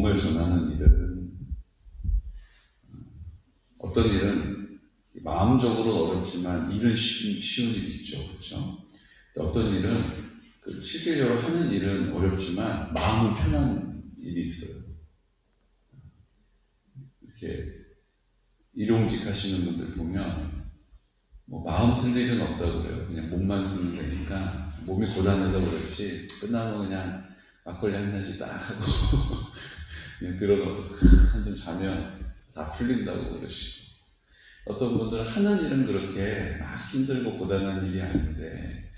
복음을 전하는 일은, 어떤 일은 마음적으로 어렵지만 일은 쉬운 일이 있죠. 그렇죠? 어떤 일은 실질적으로 하는 일은 어렵지만 마음은 편한 일이 있어요. 이렇게 일용직 하시는 분들 보면 뭐 마음 쓸 일은 없다고 그래요. 그냥 몸만 쓰면 되니까 몸이 고단해서 그렇지 끝나면 그냥 막걸리 한 잔씩 딱 하고 그냥 들어넣어서 한 잔 자면 다 풀린다고 그러시고, 어떤 분들은 하는 일은 그렇게 막 힘들고 고단한 일이 아닌데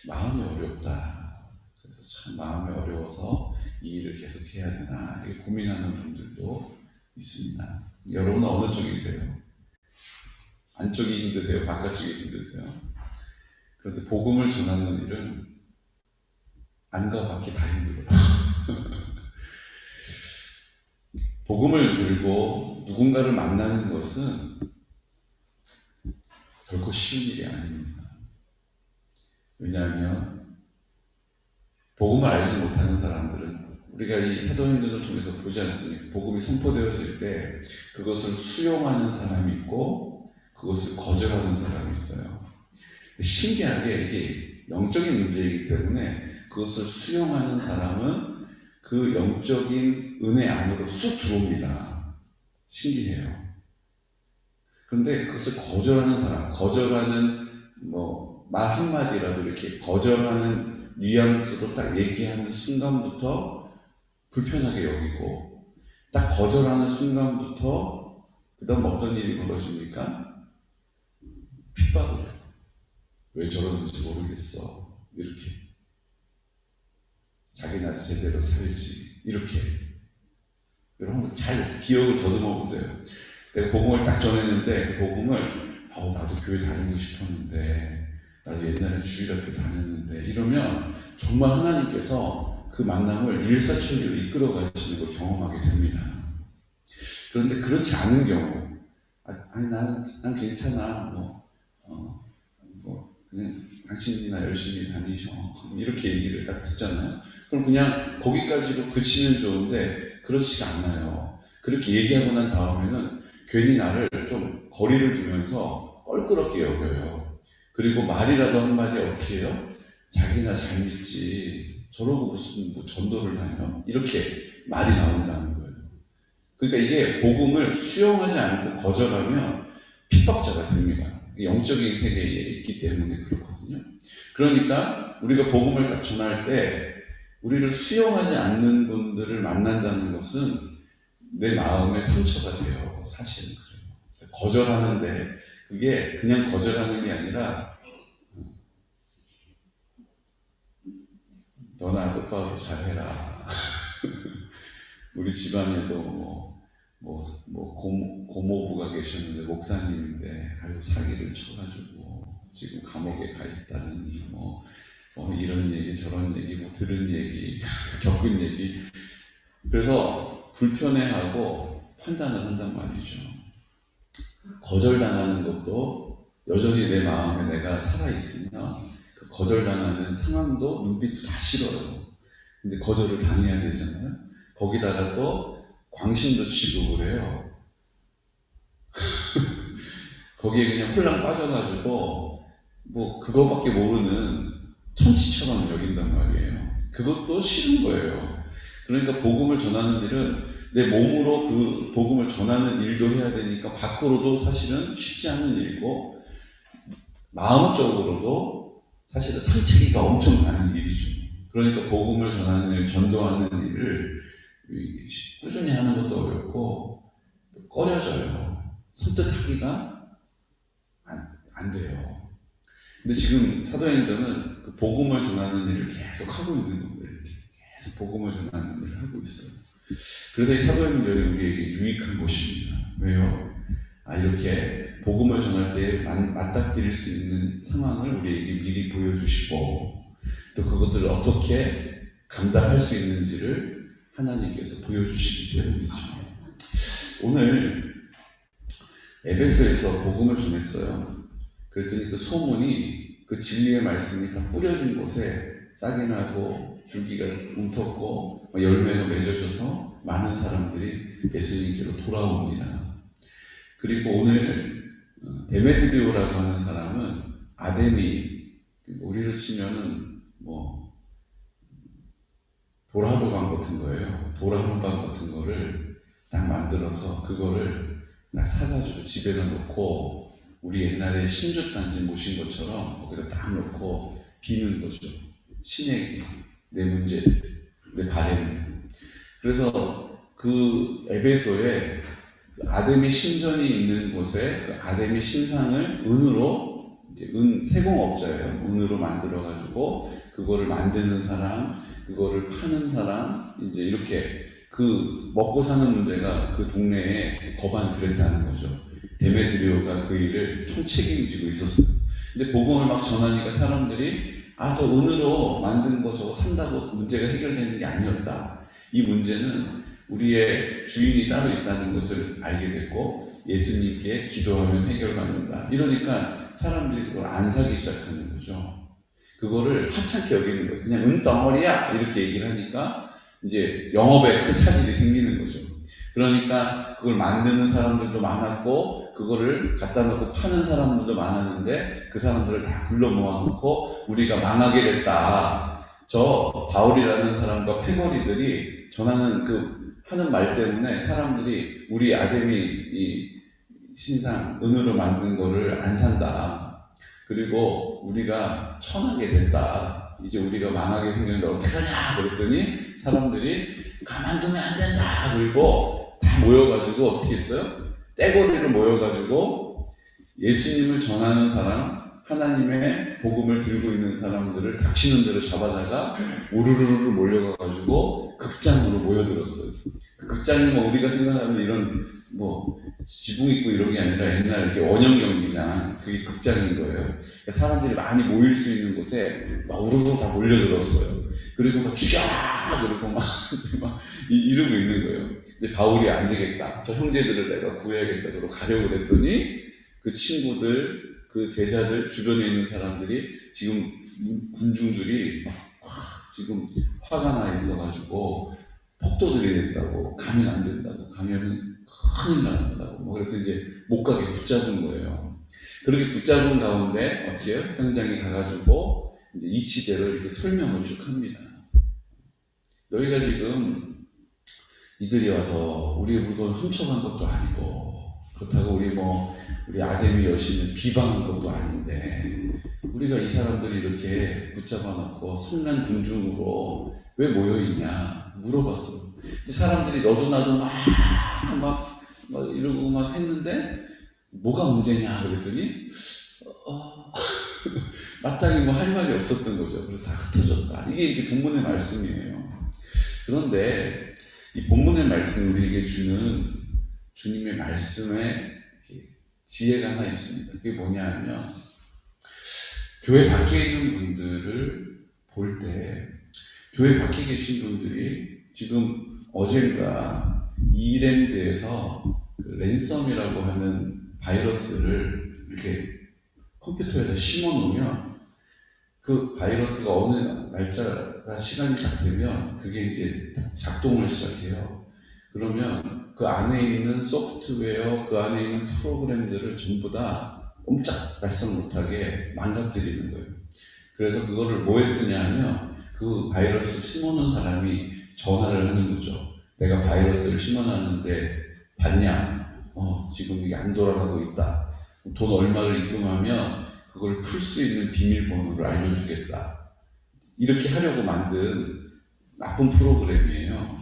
마음이 어렵다. 그래서 참 마음이 어려워서 이 일을 계속 해야 되나 이렇게 고민하는 분들도 있습니다. 여러분은 어느 쪽이세요? 안쪽이 힘드세요? 바깥쪽이 힘드세요? 그런데 복음을 전하는 일은 안과 밖이 다 힘들어요. 복음을 들고 누군가를 만나는 것은 결코 쉬운 일이 아닙니다. 왜냐하면 복음을 알지 못하는 사람들은, 우리가 이 사도행전을 통해서 보지 않습니까? 복음이 선포되어질 때 그것을 수용하는 사람이 있고 그것을 거절하는 사람이 있어요. 신기하게 이게 영적인 문제이기 때문에 그것을 수용하는 사람은 그 영적인 은혜 안으로 쑥 들어옵니다. 신기해요. 그런데 그것을 거절하는 사람, 거절하는 말 한마디라도 이렇게 거절하는 뉘앙스로 딱 얘기하는 순간부터 불편하게 여기고, 딱 거절하는 순간부터 그 다음 어떤 일이 벌어집니까? 핍박을 해요. 왜 저러는지 모르겠어. 이렇게. 자기는 아직 제대로 살지. 이렇게. 여러분 잘 기억을 더듬어 보세요. 내가 복음을 딱 전했는데 그 복음을 나도 교회 다니고 싶었는데, 나도 옛날에 주일학교 다녔는데, 이러면 정말 하나님께서 그 만남을 일사천리로 이끌어 가시는 걸 경험하게 됩니다. 그런데 그렇지 않은 경우, 아니 난 괜찮아, 그냥 당신이나 열심히 다니셔, 이렇게 얘기를 딱 듣잖아요. 그럼 그냥 거기까지로 그치면 좋은데 그렇지가 않아요. 그렇게 얘기하고 난 다음에는 괜히 나를 좀 거리를 두면서 껄끄럽게 여겨요. 그리고 말이라도 한마디 어떻게 해요? 자기나 잘 믿지, 저러고 무슨 전도를 다녀? 이렇게 말이 나온다는 거예요. 그러니까 이게 복음을 수용하지 않고 거절하면 핍박자가 됩니다. 영적인 세계에 있기 때문에 그렇거든요. 그러니까 우리가 복음을 딱 전할 때 우리를 수용하지 않는 분들을 만난다는 것은 내 마음에 상처가 돼요. 사실은 그래요. 거절하는데 그게 그냥 거절하는 게 아니라, 너나 똑바로 잘해라. 우리 집안에도 고모부가 계셨는데, 목사님인데, 사기를 쳐가지고 지금 감옥에 가 있다느니, 이런 얘기, 저런 얘기, 들은 얘기, 겪은 얘기. 그래서 불편해하고 판단을 한단 말이죠. 거절당하는 것도 여전히 내 마음에 내가 살아있으면 그 거절당하는 상황도 눈빛도 다 싫어요. 근데 거절을 당해야 되잖아요. 거기다가 또 광신도 취급을 해요. 거기에 그냥 홀랑 빠져가지고 그거밖에 모르는 천치처럼 여긴단 말이에요. 그것도 싫은 거예요. 그러니까 복음을 전하는 일은 내 몸으로 그 복음을 전하는 일도 해야 되니까 밖으로도 사실은 쉽지 않은 일이고, 마음적으로도 사실은 상처기가 엄청 많은 일이죠. 그러니까 복음을 전하는 일, 전도하는 일을 꾸준히 하는 것도 어렵고 또 꺼려져요. 선뜻하기가 안 돼요. 근데 지금 사도행전은 그 복음을 전하는 일을 계속 하고 있는 건데, 계속 복음을 전하는 일을 하고 있어요. 그래서 이 사도행전이 우리에게 유익한 것입니다. 왜요? 이렇게 복음을 전할 때 맞닥뜨릴 수 있는 상황을 우리에게 미리 보여주시고, 또 그것들을 어떻게 감당할 수 있는지를 하나님께서 보여주시기 때문이죠. 오늘 에베소에서 복음을 전했어요. 그랬더니 그 소문이, 그 진리의 말씀이 딱 뿌려진 곳에 싹이 나고 줄기가 움텄고 열매가 맺어져서 많은 사람들이 예수님께로 돌아옵니다. 그리고 오늘 데메드리오라고 하는 사람은 아데미, 우리로 치면은 뭐 도라도감 같은 거예요. 도라도감 같은 거를 딱 만들어서 그거를 딱 사가지고 집에다 놓고 우리 옛날에 신주단지 모신 것처럼 거기다 딱 놓고 비는 거죠. 신에게 내 문제, 내 바램. 그래서 그 에베소에 아데미 신전이 있는 곳에 그 아데미 신상을 은으로, 이제 세공업자예요. 은으로 만들어가지고 그거를 만드는 사람, 그거를 파는 사람, 이제 이렇게 그 먹고 사는 문제가 그 동네에 거반 그랬다는 거죠. 데메드리오가 그 일을 총책임지고 있었어요. 근데 복음을 막 전하니까 사람들이 저 은으로 만든 거 저거 산다고 문제가 해결되는 게 아니었다. 이 문제는 우리의 주인이 따로 있다는 것을 알게 됐고 예수님께 기도하면 해결받는다. 이러니까 사람들이 그걸 안 사기 시작하는 거죠. 그거를 하찮게 여기는 거예요. 그냥 은덩어리야 이렇게 얘기를 하니까 이제 영업에 큰 차질이 생기는 거죠. 그러니까 그걸 만드는 사람들도 많았고 그거를 갖다 놓고 파는 사람들도 많았는데 그 사람들을 다 불러 모아놓고 우리가 망하게 됐다. 저 바울이라는 사람과 패거리들이 전하는 그 하는 말 때문에 사람들이 우리 아데미 이 신상 은으로 만든 거를 안 산다. 그리고 우리가 천하게 됐다. 이제 우리가 망하게 생겼는데 어떡하냐 그랬더니 사람들이 가만두면 안 된다. 그리고 다 모여가지고 어떻게 했어요? 떼거리로 모여가지고 예수님을 전하는 사람, 하나님의 복음을 들고 있는 사람들을 닥치는 대로 잡아다가 우르르르 몰려가가지고 극장으로 모여들었어요. 극장이 뭐 우리가 생각하는 이런 뭐 지붕 있고 이런 게 아니라 옛날 이렇게 원형 경기장, 그게 극장인 거예요. 그러니까 사람들이 많이 모일 수 있는 곳에 막 우르르 다 몰려들었어요. 그리고 막 죽여! 그리고 막 이러고 있는 거예요. 근데 바울이 안 되겠다. 저 형제들을 내가 구해야겠다. 그러고 가려고 그랬더니 그 친구들, 그 제자들 주변에 있는 사람들이 지금 군중들이 막 지금 화가 나 있어가지고 폭도들이 됐다고, 가면 안 된다고, 가면은 큰일 난다고, 뭐 그래서 이제 못 가게 붙잡은 거예요. 그렇게 붙잡은 가운데 어떻게 해요? 당장에 가가지고 이제 이치대로 이렇게 설명을 쭉 합니다. 너희가 지금 이들이 와서 우리의 물건을 훔쳐간 것도 아니고 그렇다고 우리 아데미 여신을 비방한 것도 아닌데 우리가 이 사람들이 이렇게 붙잡아 놓고 성난 군중으로 왜 모여있냐 물어봤어. 근데 사람들이 너도 나도 막 이러고 막 했는데 뭐가 문제냐 그랬더니 마땅히 뭐 할 말이 없었던 거죠. 그래서 다 흩어졌다. 이게 이제 본문의 말씀이에요. 그런데 이 본문의 말씀 우리에게 주는 주님의 말씀에 지혜가 하나 있습니다. 그게 뭐냐 하면 교회 밖에 있는 분들을 볼 때 교회 밖에 계신 분들이 지금 어젠가 이랜드에서 그 랜섬이라고 하는 바이러스를 이렇게 컴퓨터에다 심어 놓으면 그 바이러스가 어느 날짜가 시간이 딱 되면 그게 이제 작동을 시작해요. 그러면 그 안에 있는 소프트웨어, 그 안에 있는 프로그램들을 전부 다 꼼짝 발성 못하게 망가뜨리는 거예요. 그래서 그거를 뭐에 쓰냐 하면 그 바이러스 심어놓은 사람이 전화를 하는 거죠. 내가 바이러스를 심어놨는데 봤냐? 지금 이게 안 돌아가고 있다. 돈 얼마를 입금하면 그걸 풀 수 있는 비밀번호를 알려주겠다. 이렇게 하려고 만든 나쁜 프로그램이에요.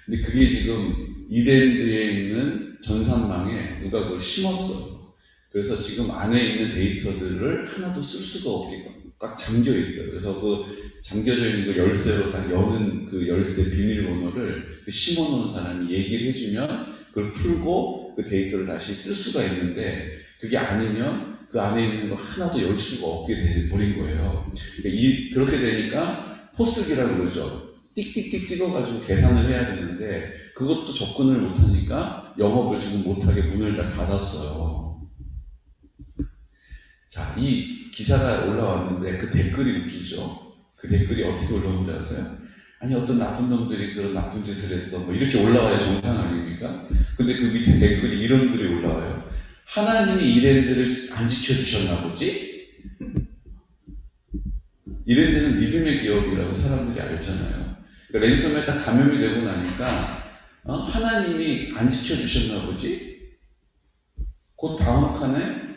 근데 그게 지금 이랜드에 있는 전산망에 누가 그걸 심었어요. 그래서 지금 안에 있는 데이터들을 하나도 쓸 수가 없게 꽉 잠겨 있어요. 그래서 그 잠겨져 있는 그 열쇠로 딱 여는 그 열쇠 비밀번호를 심어 놓은 사람이 얘기를 해주면 그걸 풀고 그 데이터를 다시 쓸 수가 있는데 그게 아니면 그 안에 있는 거 하나도 열 수가 없게 돼버린 거예요. 그러니까 그렇게 되니까 포스기라고 그러죠. 띡띡띡 찍어가지고 계산을 해야 되는데 그것도 접근을 못하니까 영업을 지금 못하게 문을 다 닫았어요. 자, 이 기사가 올라왔는데 그 댓글이 웃기죠. 그 댓글이 어떻게 올라오는지 아세요? 아니 어떤 나쁜 놈들이 그런 나쁜 짓을 했어 뭐 이렇게 올라와야 정상 아닙니까? 근데 그 밑에 댓글이 이런 글이 올라와요. 하나님이 이랜드를 안 지켜주셨나 보지? 이랜드는 믿음의 기업이라고 사람들이 알잖아요. 그러니까 랜섬에 딱 감염이 되고 나니까 하나님이 안 지켜주셨나 보지? 그 다음 칸에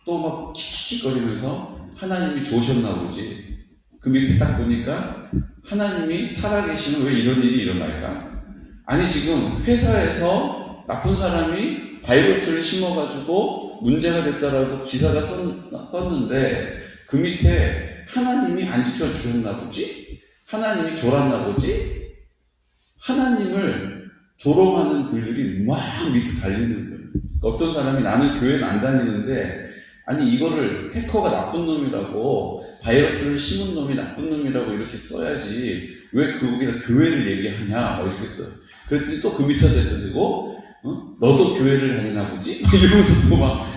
또 막 킥킥거리면서 하나님이 좋으셨나 보지? 그 밑에 딱 보니까 하나님이 살아계시면 왜 이런 일이 일어날까? 아니 지금 회사에서 나쁜 사람이 바이러스를 심어가지고 문제가 됐다라고 기사가 떴는데 그 밑에 하나님이 안 지켜주셨나 보지? 하나님이 졸았나 보지? 하나님을 조롱하는 글들이 막 밑에 달리는 거예요. 그러니까 어떤 사람이 나는 교회는 안 다니는데 아니 이거를 해커가 나쁜 놈이라고 바이러스를 심은 놈이 나쁜 놈이라고 이렇게 써야지 왜 거기다 교회를 얘기하냐 이렇게 써요. 그랬더니 또 그 밑에다 대고 너도 교회를 다니나 보지? 이러면서 또 막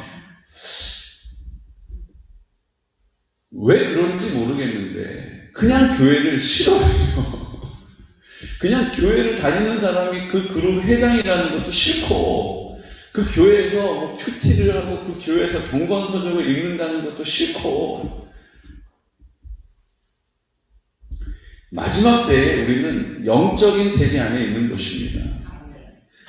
왜 그런지 모르겠는데 그냥 교회를 싫어해요. 그냥 교회를 다니는 사람이 그 그룹 회장이라는 것도 싫고 그 교회에서 뭐 큐티를 하고 그 교회에서 경건서적을 읽는다는 것도 싫고 마지막 때에 우리는 영적인 세계 안에 있는 것입니다.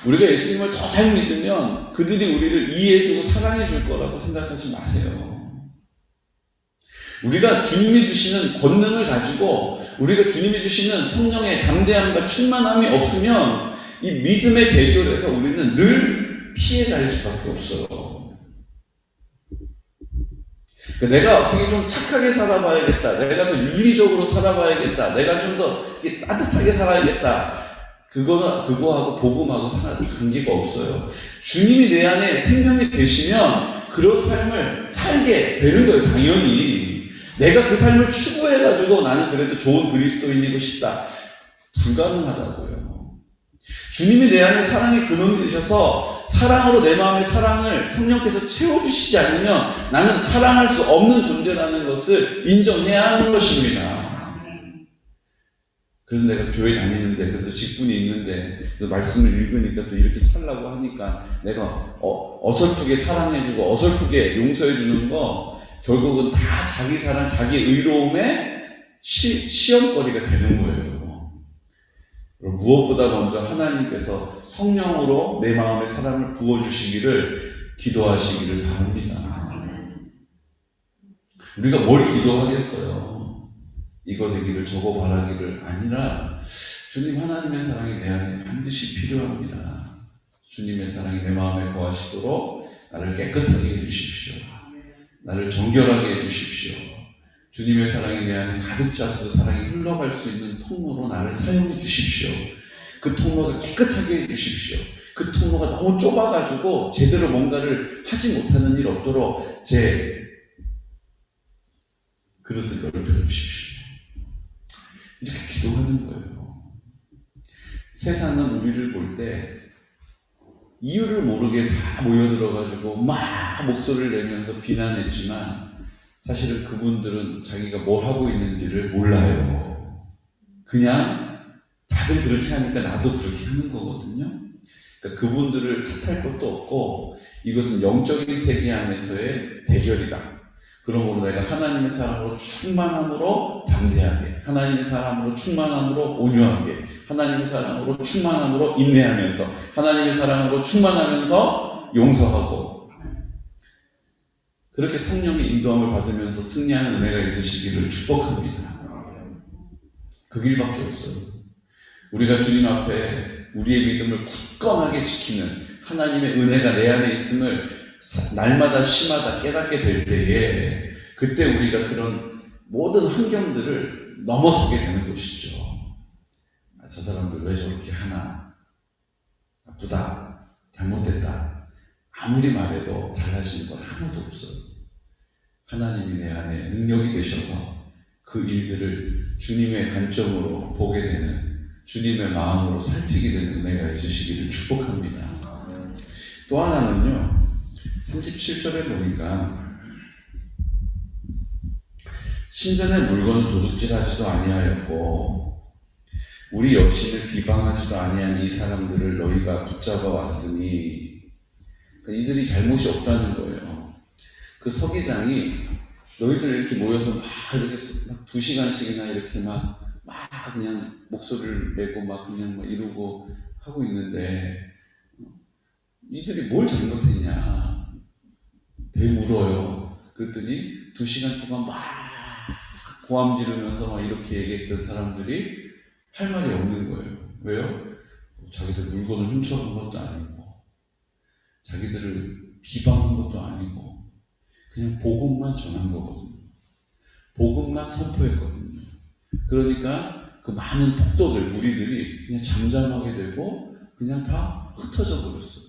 우리가 예수님을 더 잘 믿으면 그들이 우리를 이해해주고 사랑해줄 거라고 생각하지 마세요. 우리가 주님이 주시는 권능을 가지고 우리가 주님이 주시는 성령의 담대함과 충만함이 없으면 이 믿음의 대결에서 우리는 늘 피해 다닐 수밖에 없어요. 내가 어떻게 좀 착하게 살아봐야겠다. 내가 더 윤리적으로 살아봐야겠다. 내가 좀 더 따뜻하게 살아야겠다. 그거하고 복음하고 관계가 없어요. 주님이 내 안에 생명이 되시면 그런 삶을 살게 되는 거예요. 당연히. 내가 그 삶을 추구해가지고 나는 그래도 좋은 그리스도인이고 싶다. 불가능하다고요. 주님이 내 안에 사랑의 근원이 되셔서 사랑으로 내 마음의 사랑을 성령께서 채워주시지 않으면 나는 사랑할 수 없는 존재라는 것을 인정해야 하는 것입니다. 그래서 내가 교회 다니는데 그래도 직분이 있는데 말씀을 읽으니까 또 이렇게 살라고 하니까 내가 어설프게 사랑해주고 어설프게 용서해주는 거 결국은 다 자기 사랑, 자기 의로움의 시험거리가 되는 거예요. 무엇보다 먼저 하나님께서 성령으로 내 마음의 사랑을 부어주시기를 기도하시기를 바랍니다. 우리가 뭘 기도하겠어요? 이거 되기를 저거 바라기를 아니라 주님 하나님의 사랑이 내 안에 반드시 필요합니다. 주님의 사랑이 내 마음에 거하시도록 나를 깨끗하게 해주십시오. 나를 정결하게 해주십시오. 주님의 사랑이 내 안에 가득 차서 사랑이 흘러갈 수 있는 통로로 나를 사용해 주십시오. 그 통로가 깨끗하게 해 주십시오. 그 통로가 너무 좁아가지고 제대로 뭔가를 하지 못하는 일 없도록 제 그릇을 넓혀 주십시오. 이렇게 기도하는 거예요. 세상은 우리를 볼 때 이유를 모르게 다 모여들어가지고 막 목소리를 내면서 비난했지만 사실은 그분들은 자기가 뭘 하고 있는지를 몰라요. 그냥 다들 그렇게 하니까 나도 그렇게 하는 거거든요. 그러니까 그분들을 탓할 것도 없고 이것은 영적인 세계 안에서의 대결이다. 그러므로 내가 하나님의 사랑으로 충만함으로 담대하게, 하나님의 사랑으로 충만함으로 온유하게, 하나님의 사랑으로 충만함으로 인내하면서, 하나님의 사랑으로 충만하면서 용서하고 그렇게 성령의 인도함을 받으면서 승리하는 은혜가 있으시기를 축복합니다. 그 길밖에 없어요. 우리가 주님 앞에 우리의 믿음을 굳건하게 지키는 하나님의 은혜가 내 안에 있음을 날마다 시마다 깨닫게 될 때에 그때 우리가 그런 모든 환경들을 넘어서게 되는 것이죠. 저 사람들 왜 저렇게 하나? 나쁘다, 잘못됐다. 아무리 말해도 달라지는 것 하나도 없어요. 하나님이 내 안에 능력이 되셔서 그 일들을 주님의 관점으로 보게 되는, 주님의 마음으로 살피게 되는 은혜가 있으시기를 축복합니다. 또 하나는요, 37절에 보니까 신전의 물건을 도둑질하지도 아니하였고 우리 여신을 비방하지도 아니한 이 사람들을 너희가 붙잡아 왔으니, 그러니까 이들이 잘못이 없다는 거예요. 그 서기장이 너희들 이렇게 모여서 막 이렇게 막 2시간씩이나 이렇게 막 그냥 목소리를 내고 막 그냥 막 이러고 하고 있는데 이들이 뭘 잘못했냐? 되게 울어요. 그랬더니 2시간 동안 막 고함 지르면서 막 이렇게 얘기했던 사람들이 할 말이 없는 거예요. 왜요? 자기들 물건을 훔쳐간 것도 아니고 자기들을 비방한 것도 아니고 그냥 복음만 전한 거거든요. 복음만 선포했거든요. 그러니까 그 많은 폭도들, 무리들이 그냥 잠잠하게 되고 그냥 다 흩어져 버렸어요.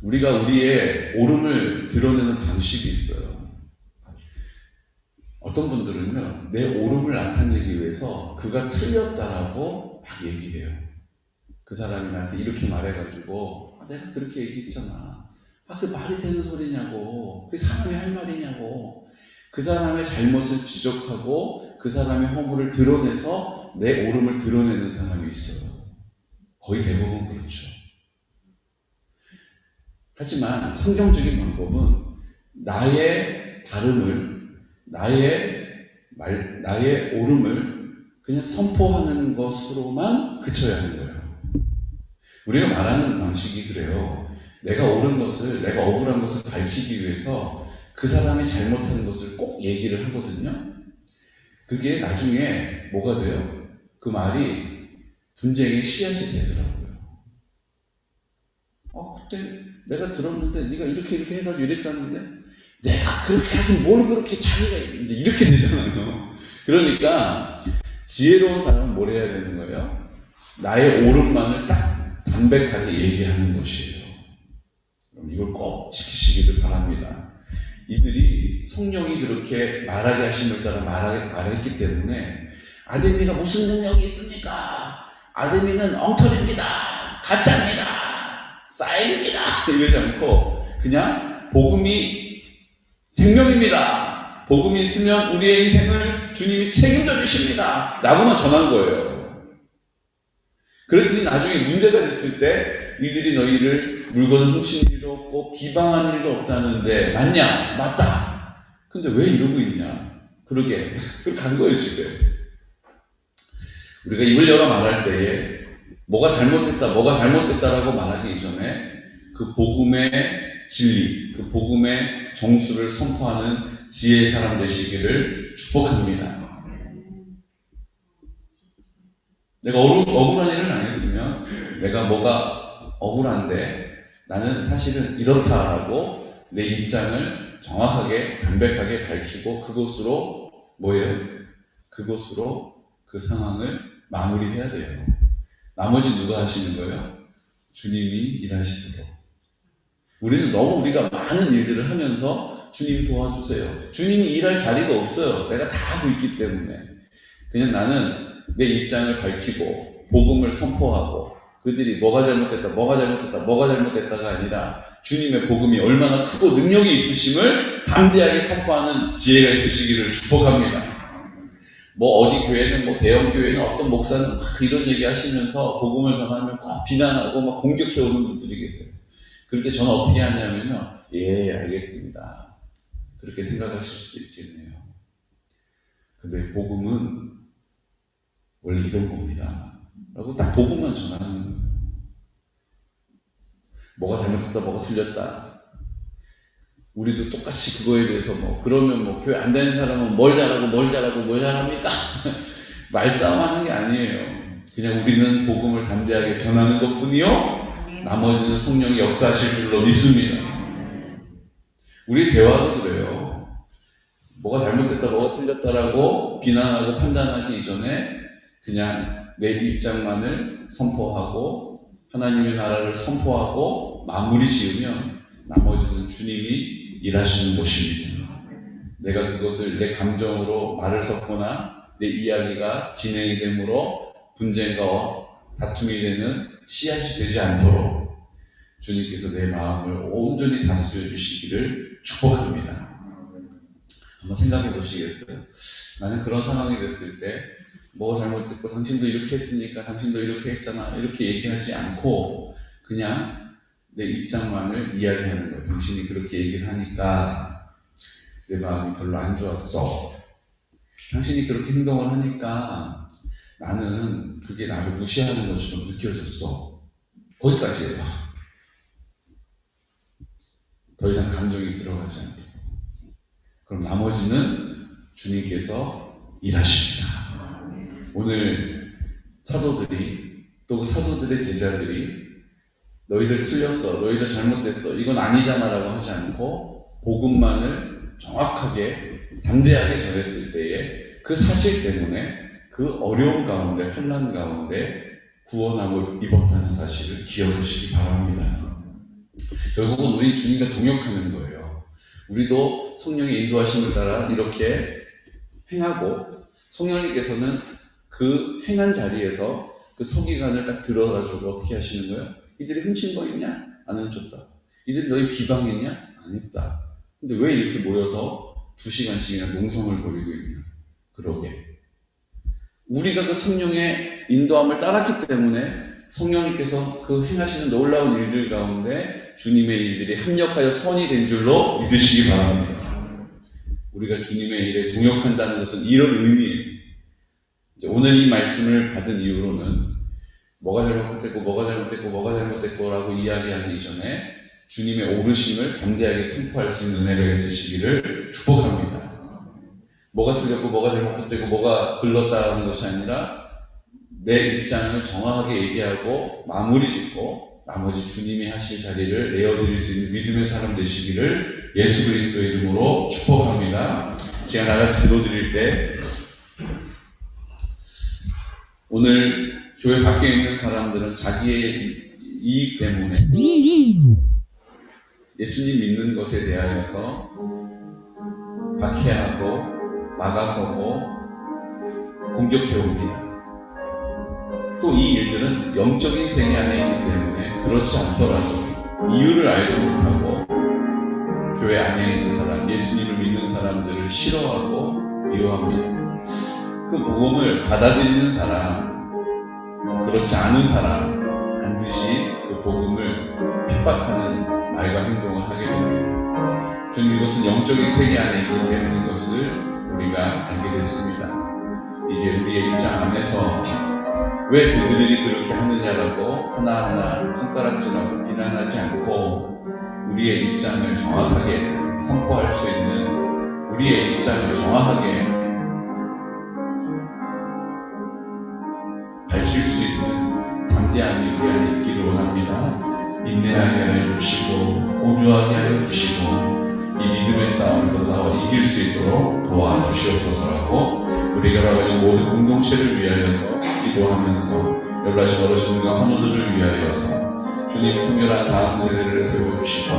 우리가 우리의 옳음을 드러내는 방식이 있어요. 어떤 분들은요, 내 옳음을 나타내기 위해서 그가 틀렸다라고 막 얘기해요. 그 사람이 나한테 이렇게 말해가지고 내가 그렇게 얘기했잖아. 그 말이 되는 소리냐고. 그 사람이 할 말이냐고. 그 사람의 잘못을 지적하고 그 사람의 허물을 드러내서 내 옳음을 드러내는 사람이 있어요. 거의 대부분 그렇죠. 하지만 성경적인 방법은 나의 발음을, 나의 옳음을 그냥 선포하는 것으로만 그쳐야 하는 거예요. 우리가 말하는 방식이 그래요. 내가 옳은 것을, 내가 억울한 것을 밝히기 위해서 그 사람이 잘못하는 것을 꼭 얘기를 하거든요. 그게 나중에 뭐가 돼요? 그 말이 분쟁의 씨앗이 되더라고요. 그때 내가 들었는데 네가 이렇게 해가지고 이랬다는데 내가 그렇게 하긴 뭘 그렇게 자기가 이렇게 되잖아요. 그러니까 지혜로운 사람은 뭘 해야 되는 거예요? 나의 옳음만을 딱 담백하게 얘기하는 것이에요. 그럼 이걸 꼭 지키시기를 바랍니다. 이들이 성령이 그렇게 말하게 하심을 따라 말했기 때문에 아데미가 무슨 능력이 있습니까? 아데미는 엉터리입니다. 가짜입니다. 사인입니다. 이러지 않고 그냥 복음이 생명입니다. 복음이 있으면 우리의 인생을 주님이 책임져 주십니다. 라고만 전한 거예요. 그랬더니 나중에 문제가 됐을 때 이들이 너희를 물건을 훔친 일도 없고 비방하는 일도 없다는데 맞냐? 맞다. 근데 왜 이러고 있냐? 그러게. 그렇게 간 거예요, 지금. 우리가 입을 열어 말할 때에 뭐가 잘못됐다라고 말하기 이전에 그 복음의 진리, 그 복음의 정수를 선포하는 지혜의 사람 되시기를 축복합니다. 내가 억울한 일을 안 했으면 내가 뭐가 억울한데 나는 사실은 이렇다라고 내 입장을 정확하게 담백하게 밝히고 그것으로 뭐예요? 그것으로 그 상황을 마무리해야 돼요. 나머지 누가 하시는 거예요? 주님이 일하시도록. 우리는 너무 우리가 많은 일들을 하면서 주님 도와주세요. 주님이 일할 자리가 없어요. 내가 다 하고 있기 때문에. 그냥 나는 내 입장을 밝히고 복음을 선포하고 그들이 뭐가 잘못됐다가 아니라 주님의 복음이 얼마나 크고 능력이 있으심을 담대하게 선포하는 지혜가 있으시기를 축복합니다. 어디 교회는 대형 교회는 어떤 목사는 이런 얘기 하시면서 복음을 전하면 꼭 비난하고 막 공격해 오는 분들이 계세요. 그럴 때 저는 어떻게 하냐면요. 예, 알겠습니다. 그렇게 생각하실 수도 있겠네요. 근데 복음은 원래 이런 겁니다. 라고 딱 복음만 전하는 거예요. 뭐가 잘못했다, 뭐가 틀렸다. 우리도 똑같이 그거에 대해서 그러면 교회 안 다니는 사람은 뭘 잘합니까? 말싸움 하는 게 아니에요. 그냥 우리는 복음을 담대하게 전하는 것 뿐이요. 나머지는 성령이 역사하실 줄로 믿습니다. 우리 대화도 그래요. 뭐가 잘못됐다, 뭐가 틀렸다라고 비난하고 판단하기 이전에 그냥 내 입장만을 선포하고 하나님의 나라를 선포하고 마무리 지으면 나머지는 주님이 일하시는 것입니다. 내가 그것을 내 감정으로 말을 섞거나 내 이야기가 진행이 되므로 분쟁과 다툼이 되는 씨앗이 되지 않도록 주님께서 내 마음을 온전히 다스려 주시기를 축복합니다. 한번 생각해 보시겠어요? 나는 그런 상황이 됐을 때 뭐가 잘못됐고 당신도 이렇게 했으니까 당신도 이렇게 했잖아 이렇게 얘기하지 않고 그냥 내 입장만을 이야기하는 거예요. 당신이 그렇게 얘기를 하니까 내 마음이 별로 안 좋았어. 당신이 그렇게 행동을 하니까 나는 그게 나를 무시하는 것처럼 느껴졌어. 거기까지예요. 더 이상 감정이 들어가지 않도록. 그럼 나머지는 주님께서 일하십니다. 오늘 사도들이 또 그 사도들의 제자들이 너희들 틀렸어, 너희들 잘못됐어, 이건 아니잖아 라고 하지 않고 복음만을 정확하게 담대하게 전했을 때에 그 사실 때문에 그 어려운 가운데 환난 가운데 구원함을 입었다는 사실을 기억하시기 바랍니다. 결국은 우리 주님과 동역하는 거예요. 우리도 성령의 인도하심을 따라 이렇게 행하고 성령님께서는 그 행한 자리에서 그 서기관을 딱 들어가지고 어떻게 하시는 거예요? 이들이 훔친 거 있냐? 안 훔쳤다. 이들이 너희 비방했냐? 안 했다. 근데 왜 이렇게 모여서 2시간씩이나 농성을 벌이고 있냐? 그러게. 우리가 그 성령의 인도함을 따랐기 때문에 성령님께서 그 행하시는 놀라운 일들 가운데 주님의 일들이 합력하여 선이 된 줄로 믿으시기 바랍니다. 우리가 주님의 일에 동역한다는 것은 이런 의미예요. 이제 오늘 이 말씀을 받은 이후로는 뭐가 잘못됐고 뭐가 잘못됐고 뭐가 잘못됐고 라고 이야기하기 이전에 주님의 오르심을 담대하게 선포할 수 있는 은혜가 있으시기를 축복합니다. 뭐가 틀렸고 뭐가 잘못됐고 뭐가 글렀다는 것이 아니라 내 입장을 정확하게 얘기하고 마무리 짓고 나머지 주님이 하실 자리를 내어드릴 수 있는 믿음의 사람 되시기를 예수 그리스도의 이름으로 축복합니다. 제가 나같이 기도드릴 때 오늘 교회 밖에 있는 사람들은 자기의 이익 때문에 예수님 믿는 것에 대하여서 박해하고 막아서고 공격해옵니다. 또 이 일들은 영적인 세계 안에 있기 때문에 그렇지 않더라도 이유를 알지 못하고 교회 안에 있는 사람, 예수님을 믿는 사람들을 싫어하고 미워합니다. 그 복음을 받아들이는 사람, 그렇지 않은 사람 반드시 그 복음을 핍박하는 말과 행동을 하게 됩니다. 저는 이것은 영적인 세계 안에 있기 때문인 것을 우리가 알게 됐습니다. 이제 우리의 입장 안에서 왜 그들이 그렇게 하느냐라고 하나하나 손가락질하고 비난하지 않고 우리의 입장을 정확하게 선포할 수 있는 우리의 입장을 정확하게 밝힐 수 있는 담대함이 우리 안에 있기를 원합니다. 인내하게 하여 주시고 온유하게 하여 주시고 이 믿음의 싸움에서 싸워 이길 수 있도록 도와주시옵소서라고 우리가 열악하신 모든 공동체를 위하여서 기도하면서 열악하신 어르신과 환우들을 위하여서 주님 성결한 다음 세대를 세워주시고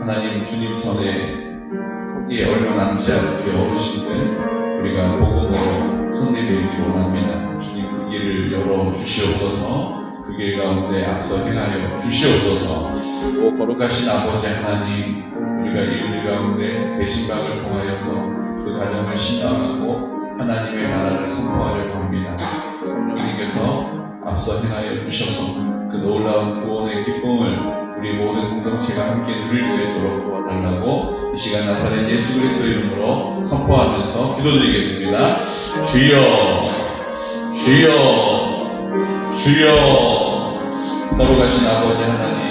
하나님 주님 전에 서기에 얼마 남지 않은 우리 어르신들 우리가 복음으로 손 내밀기 원합니다. 주님 그 길을 열어주시옵소서. 그 길 가운데 앞서 행하여 주시옵소서. 또 거룩하신 아버지 하나님 우리가 일들 가운데 대신방을 통하여서 그 가정을 신앙하고 하나님의 나라를 선포하려고 합니다. 성령님께서 앞서 행하여 주셔서 그 놀라운 구원의 기쁨을 우리 모든 공동체가 함께 누릴 수 있도록 도와달라고 이 시간 나사렛 예수 그리스도 이름으로 선포하면서 기도드리겠습니다. 주여 주여 주여 거룩하신 아버지 하나님